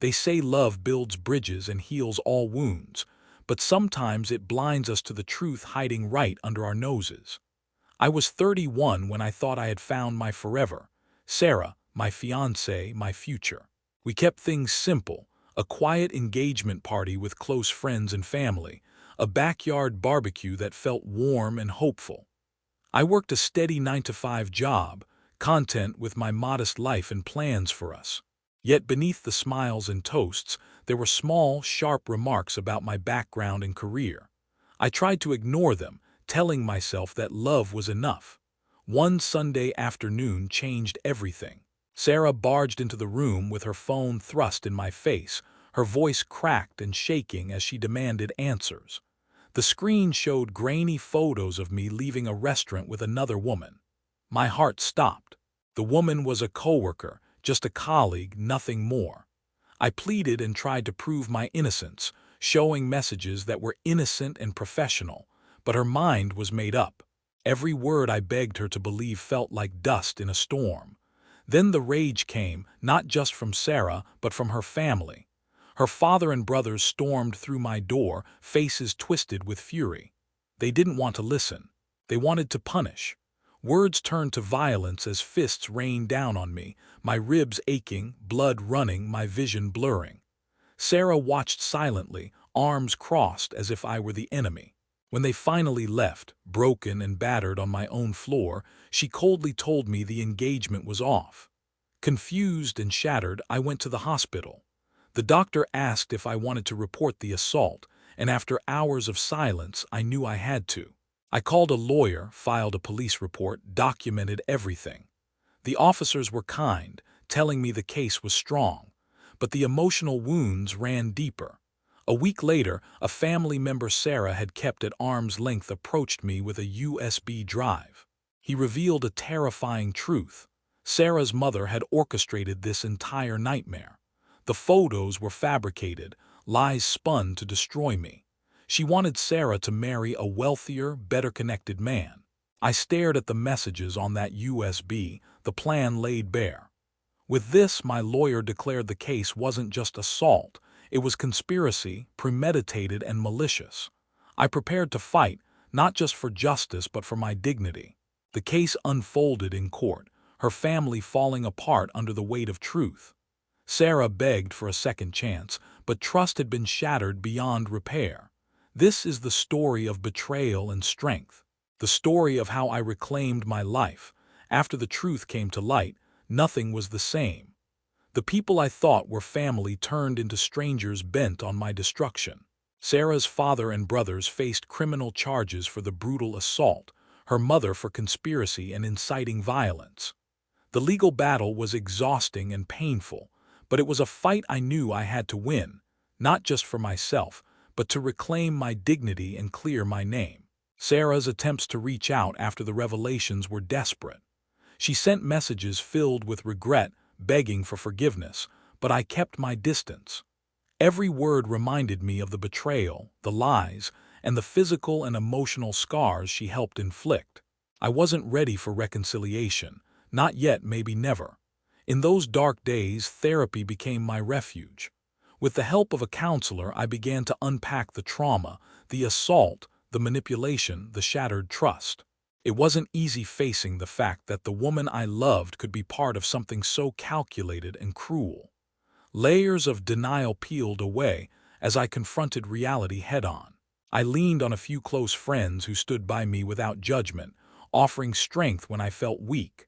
They say love builds bridges and heals all wounds, but sometimes it blinds us to the truth hiding right under our noses. I was 31 when I thought I had found my forever. Sarah, my fiancée, my future. We kept things simple, a quiet engagement party with close friends and family, a backyard barbecue that felt warm and hopeful. I worked a steady 9-to-5 job, content with my modest life and plans for us. Yet beneath the smiles and toasts, there were small, sharp remarks about my background and career. I tried to ignore them, telling myself that love was enough. One Sunday afternoon changed everything. Sarah barged into the room with her phone thrust in my face, her voice cracked and shaking as she demanded answers. The screen showed grainy photos of me leaving a restaurant with another woman. My heart stopped. The woman was a coworker, just a colleague, nothing more. I pleaded and tried to prove my innocence, showing messages that were innocent and professional, but her mind was made up. Every word I begged her to believe felt like dust in a storm. Then the rage came, not just from Sarah, but from her family. Her father and brothers stormed through my door, faces twisted with fury. They didn't want to listen. They wanted to punish. Words turned to violence as fists rained down on me, my ribs aching, blood running, my vision blurring. Sarah watched silently, arms crossed as if I were the enemy. When they finally left, broken and battered on my own floor, she coldly told me the engagement was off. Confused and shattered, I went to the hospital. The doctor asked if I wanted to report the assault, and after hours of silence, I knew I had to. I called a lawyer, filed a police report, documented everything. The officers were kind, telling me the case was strong, but the emotional wounds ran deeper. A week later, a family member Sarah had kept at arm's length approached me with a USB drive. He revealed a terrifying truth. Sarah's mother had orchestrated this entire nightmare. The photos were fabricated, lies spun to destroy me. She wanted Sarah to marry a wealthier, better-connected man. I stared at the messages on that USB, the plan laid bare. With this, my lawyer declared the case wasn't just assault, it was conspiracy, premeditated and malicious. I prepared to fight, not just for justice but for my dignity. The case unfolded in court, her family falling apart under the weight of truth. Sarah begged for a second chance, but trust had been shattered beyond repair. This is the story of betrayal and strength. The story of how I reclaimed my life. After the truth came to light, nothing was the same. The people I thought were family turned into strangers bent on my destruction. Sarah's father and brothers faced criminal charges for the brutal assault, her mother for conspiracy and inciting violence. The legal battle was exhausting and painful, but it was a fight I knew I had to win, not just for myself, but to reclaim my dignity and clear my name. Sarah's attempts to reach out after the revelations were desperate. She sent messages filled with regret, begging for forgiveness, but I kept my distance. Every word reminded me of the betrayal, the lies, and the physical and emotional scars she helped inflict. I wasn't ready for reconciliation, not yet, maybe never. In those dark days, therapy became my refuge. With the help of a counselor, I began to unpack the trauma, the assault, the manipulation, the shattered trust. It wasn't easy facing the fact that the woman I loved could be part of something so calculated and cruel. Layers of denial peeled away as I confronted reality head-on. I leaned on a few close friends who stood by me without judgment, offering strength when I felt weak.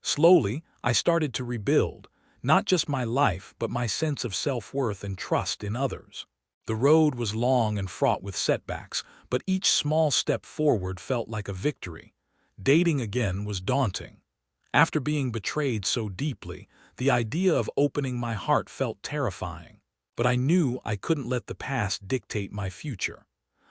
Slowly, I started to rebuild, not just my life, but my sense of self-worth and trust in others. The road was long and fraught with setbacks, but each small step forward felt like a victory. Dating again was daunting. After being betrayed so deeply, the idea of opening my heart felt terrifying. But I knew I couldn't let the past dictate my future.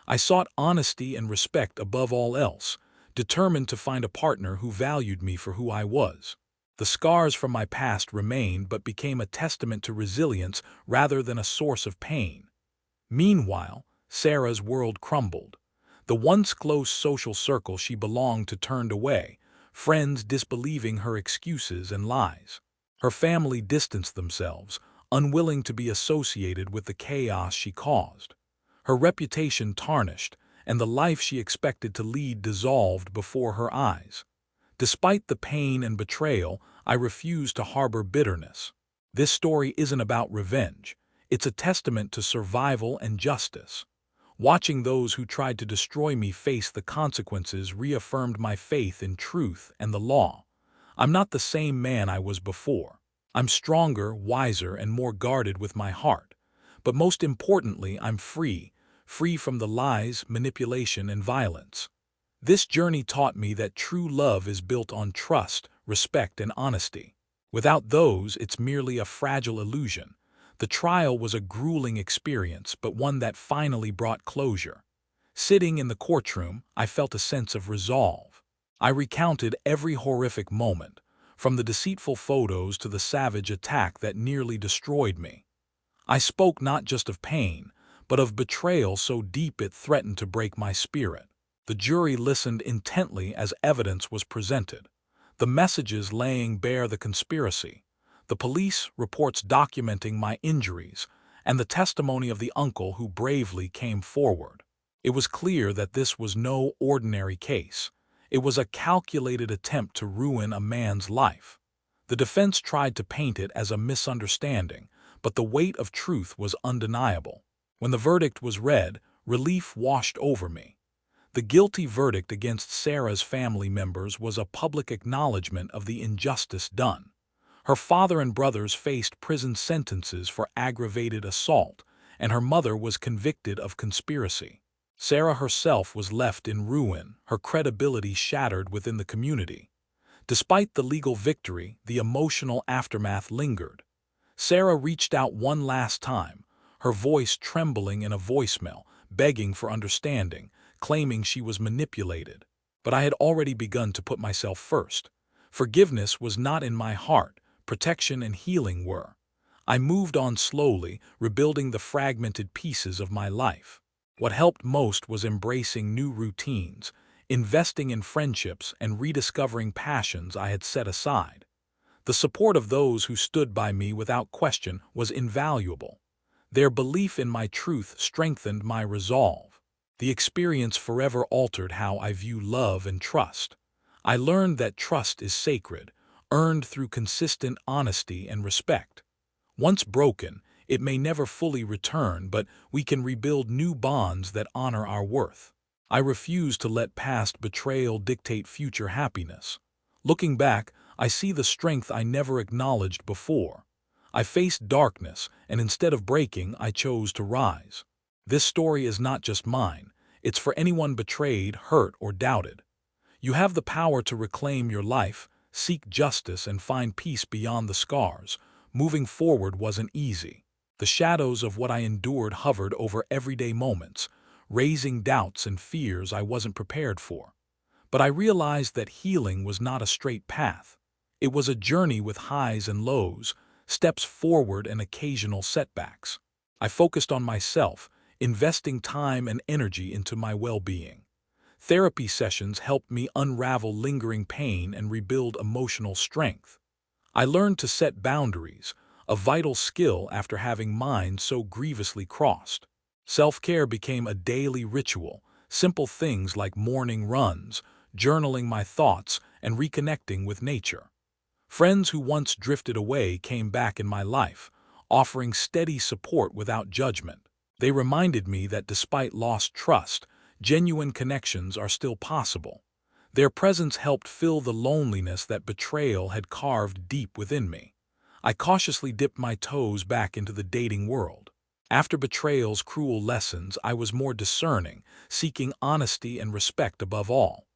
I sought honesty and respect above all else, determined to find a partner who valued me for who I was. The scars from my past remained but became a testament to resilience rather than a source of pain. Meanwhile, Sarah's world crumbled. The once close social circle she belonged to turned away, friends disbelieving her excuses and lies. Her family distanced themselves, unwilling to be associated with the chaos she caused. Her reputation tarnished, and the life she expected to lead dissolved before her eyes. Despite the pain and betrayal, I refused to harbor bitterness. This story isn't about revenge. It's a testament to survival and justice. Watching those who tried to destroy me face the consequences reaffirmed my faith in truth and the law. I'm not the same man I was before. I'm stronger, wiser, and more guarded with my heart. But most importantly, I'm free from the lies, manipulation, and violence. This journey taught me that true love is built on trust, respect, and honesty. Without those, it's merely a fragile illusion. The trial was a grueling experience, but one that finally brought closure. Sitting in the courtroom, I felt a sense of resolve. I recounted every horrific moment, from the deceitful photos to the savage attack that nearly destroyed me. I spoke not just of pain, but of betrayal so deep it threatened to break my spirit. The jury listened intently as evidence was presented, the messages laying bare the conspiracy, the police reports documenting my injuries, and the testimony of the uncle who bravely came forward. It was clear that this was no ordinary case. It was a calculated attempt to ruin a man's life. The defense tried to paint it as a misunderstanding, but the weight of truth was undeniable. When the verdict was read, relief washed over me. The guilty verdict against Sarah's family members was a public acknowledgement of the injustice done. Her father and brothers faced prison sentences for aggravated assault, and her mother was convicted of conspiracy. Sarah herself was left in ruin, her credibility shattered within the community. Despite the legal victory, the emotional aftermath lingered. Sarah reached out one last time, her voice trembling in a voicemail, begging for understanding, claiming she was manipulated. But I had already begun to put myself first. Forgiveness was not in my heart, protection and healing were. I moved on slowly, rebuilding the fragmented pieces of my life. What helped most was embracing new routines, investing in friendships, and rediscovering passions I had set aside. The support of those who stood by me without question was invaluable. Their belief in my truth strengthened my resolve. The experience forever altered how I view love and trust. I learned that trust is sacred, earned through consistent honesty and respect. Once broken, it may never fully return, but we can rebuild new bonds that honor our worth. I refuse to let past betrayal dictate future happiness. Looking back, I see the strength I never acknowledged before. I faced darkness, and instead of breaking, I chose to rise. This story is not just mine. It's for anyone betrayed, hurt, or doubted. You have the power to reclaim your life, seek justice, and find peace beyond the scars. Moving forward wasn't easy. The shadows of what I endured hovered over everyday moments, raising doubts and fears I wasn't prepared for. But I realized that healing was not a straight path. It was a journey with highs and lows, steps forward and occasional setbacks. I focused on myself, investing time and energy into my well-being. Therapy sessions helped me unravel lingering pain and rebuild emotional strength. I learned to set boundaries, a vital skill after having mine so grievously crossed. Self-care became a daily ritual, simple things like morning runs, journaling my thoughts, and reconnecting with nature. Friends who once drifted away came back in my life, offering steady support without judgment. They reminded me that despite lost trust, genuine connections are still possible. Their presence helped fill the loneliness that betrayal had carved deep within me. I cautiously dipped my toes back into the dating world. After betrayal's cruel lessons, I was more discerning, seeking honesty and respect above all.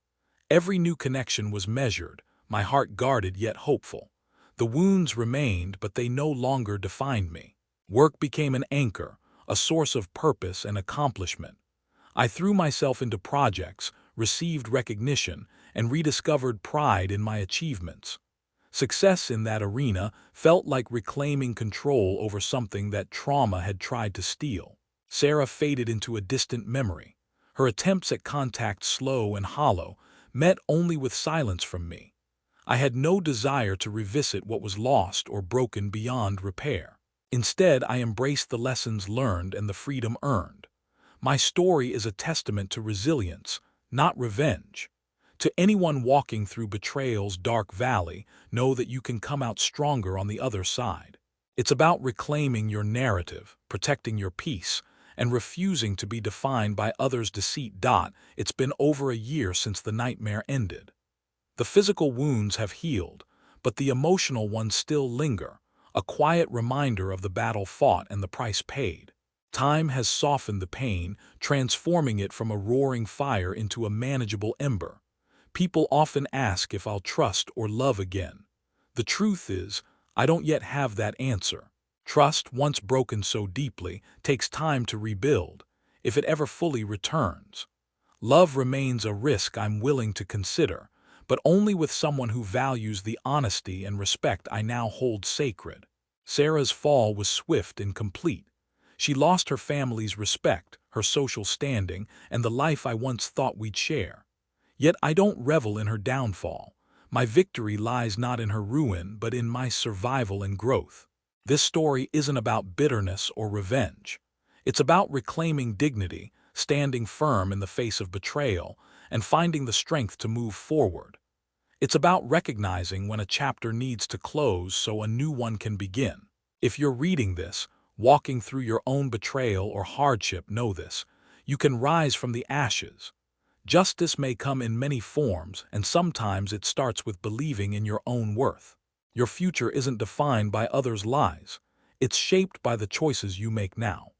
Every new connection was measured, my heart guarded yet hopeful. The wounds remained, but they no longer defined me. Work became an anchor, a source of purpose and accomplishment. I threw myself into projects, received recognition, and rediscovered pride in my achievements. Success in that arena felt like reclaiming control over something that trauma had tried to steal. Sarah faded into a distant memory, her attempts at contact slow and hollow, met only with silence from me. I had no desire to revisit what was lost or broken beyond repair. Instead, I embraced the lessons learned and the freedom earned. My story is a testament to resilience, not revenge. To anyone walking through betrayal's dark valley, know that you can come out stronger on the other side. It's about reclaiming your narrative, protecting your peace, and refusing to be defined by others' deceit. It's been over a year since the nightmare ended. The physical wounds have healed, but the emotional ones still linger, a quiet reminder of the battle fought and the price paid. Time has softened the pain, transforming it from a roaring fire into a manageable ember. People often ask if I'll trust or love again. The truth is, I don't yet have that answer. Trust, once broken so deeply, takes time to rebuild, if it ever fully returns. Love remains a risk I'm willing to consider, but only with someone who values the honesty and respect I now hold sacred. Sarah's fall was swift and complete. She lost her family's respect, her social standing, and the life I once thought we'd share. Yet I don't revel in her downfall. My victory lies not in her ruin, but in my survival and growth. This story isn't about bitterness or revenge. It's about reclaiming dignity, standing firm in the face of betrayal, and finding the strength to move forward. It's about recognizing when a chapter needs to close so a new one can begin. If you're reading this, walking through your own betrayal or hardship, know this: you can rise from the ashes. Justice may come in many forms, and sometimes it starts with believing in your own worth. Your future isn't defined by others' lies. It's shaped by the choices you make now.